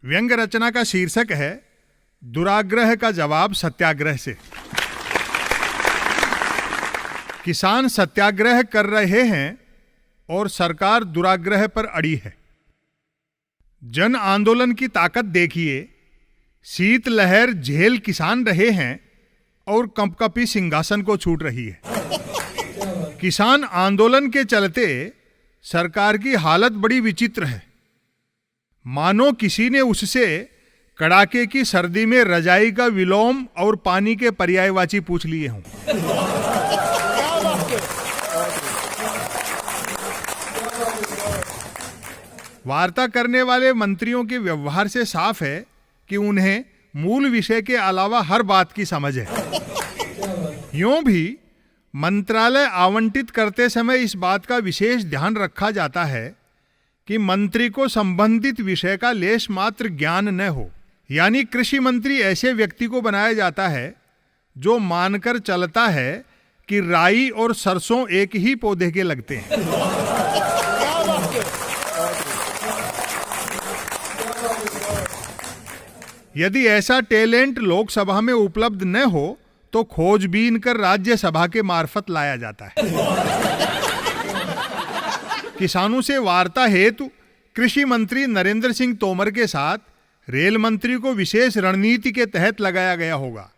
व्यंग्य रचना का शीर्षक है दुराग्रह का जवाब सत्याग्रह से। किसान सत्याग्रह कर रहे हैं और सरकार दुराग्रह पर अड़ी है। जन आंदोलन की ताकत देखिए, शीत लहर झेल किसान रहे हैं और कंपकपी सिंहासन को छूट रही है। किसान आंदोलन के चलते सरकार की हालत बड़ी विचित्र है, मानो किसी ने उससे कड़ाके की सर्दी में रजाई का विलोम और पानी के पर्यायवाची पूछ लिए हों। वार्ता करने वाले मंत्रियों के व्यवहार से साफ है कि उन्हें मूल विषय के अलावा हर बात की समझ है। यूं भी मंत्रालय आवंटित करते समय इस बात का विशेष ध्यान रखा जाता है कि मंत्री को संबंधित विषय का लेश मात्र ज्ञान न हो। यानी कृषि मंत्री ऐसे व्यक्ति को बनाया जाता है जो मानकर चलता है कि राई और सरसों एक ही पौधे के लगते हैं। यदि ऐसा टैलेंट लोकसभा में उपलब्ध न हो तो खोजबीन कर राज्यसभा के मार्फत लाया जाता है। किसानों से वार्ता हेतु कृषि मंत्री नरेंद्र सिंह तोमर के साथ रेल मंत्री को विशेष रणनीति के तहत लगाया गया होगा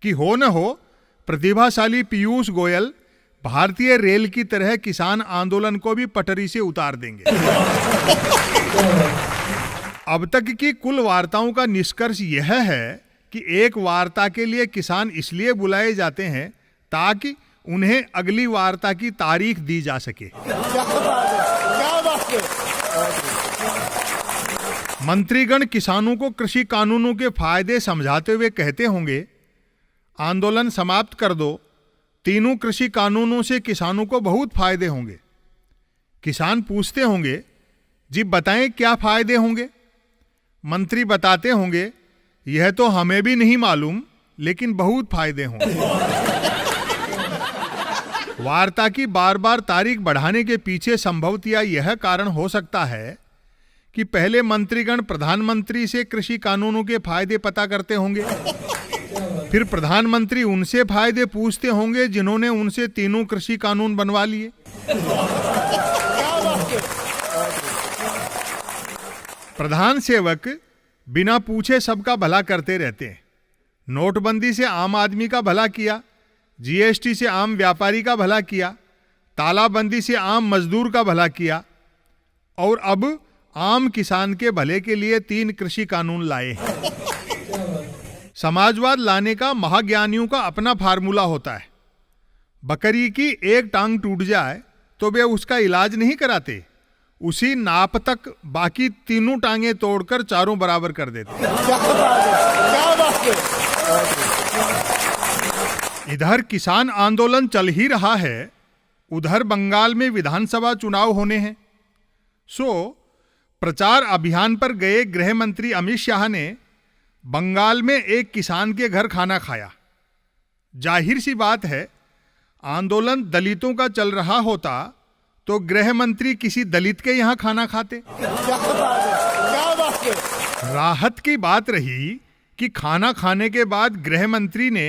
कि हो न हो प्रतिभाशाली पीयूष गोयल भारतीय रेल की तरह किसान आंदोलन को भी पटरी से उतार देंगे। अब तक की कुल वार्ताओं का निष्कर्ष यह है कि एक वार्ता के लिए किसान इसलिए बुलाए जाते हैं ताकि उन्हें अगली वार्ता की तारीख दी जा सके। मंत्रीगण किसानों को कृषि कानूनों के फायदे समझाते हुए कहते होंगे, आंदोलन समाप्त कर दो, तीनों कृषि कानूनों से किसानों को बहुत फायदे होंगे। किसान पूछते होंगे, जी बताएं क्या फायदे होंगे? मंत्री बताते होंगे, यह तो हमें भी नहीं मालूम, लेकिन बहुत फायदे होंगे। वार्ता की बार बार तारीख बढ़ाने के पीछे संभवतः यह कारण हो सकता है कि पहले मंत्रीगण प्रधानमंत्री से कृषि कानूनों के फायदे पता करते होंगे, फिर प्रधानमंत्री उनसे फायदे पूछते होंगे जिन्होंने उनसे तीनों कृषि कानून बनवा लिए। प्रधान सेवक बिना पूछे सबका भला करते रहते हैं। नोटबंदी से आम आदमी का भला किया, जीएसटी से आम व्यापारी का भला किया, तालाबंदी से आम मजदूर का भला किया और अब आम किसान के भले के लिए 3 कृषि कानून लाए हैं। समाजवाद लाने का महाज्ञानियों का अपना फार्मूला होता है। बकरी की एक टांग टूट जाए तो वे उसका इलाज नहीं कराते, उसी नाप तक बाकी तीनों टांगे तोड़कर चारों बराबर कर देते। इधर किसान आंदोलन चल ही रहा है, उधर बंगाल में विधानसभा चुनाव होने हैं। प्रचार अभियान पर गए गृह मंत्री अमित शाह ने बंगाल में एक किसान के घर खाना खाया। जाहिर सी बात है, आंदोलन दलितों का चल रहा होता तो गृह मंत्री किसी दलित के यहां खाना खाते। राहत की बात रही कि खाना खाने के बाद गृह मंत्री ने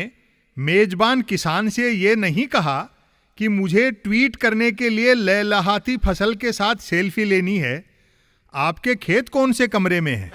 मेजबान किसान से यह नहीं कहा कि मुझे ट्वीट करने के लिए लहलहाती फसल के साथ सेल्फी लेनी है, आपके खेत कौन से कमरे में है।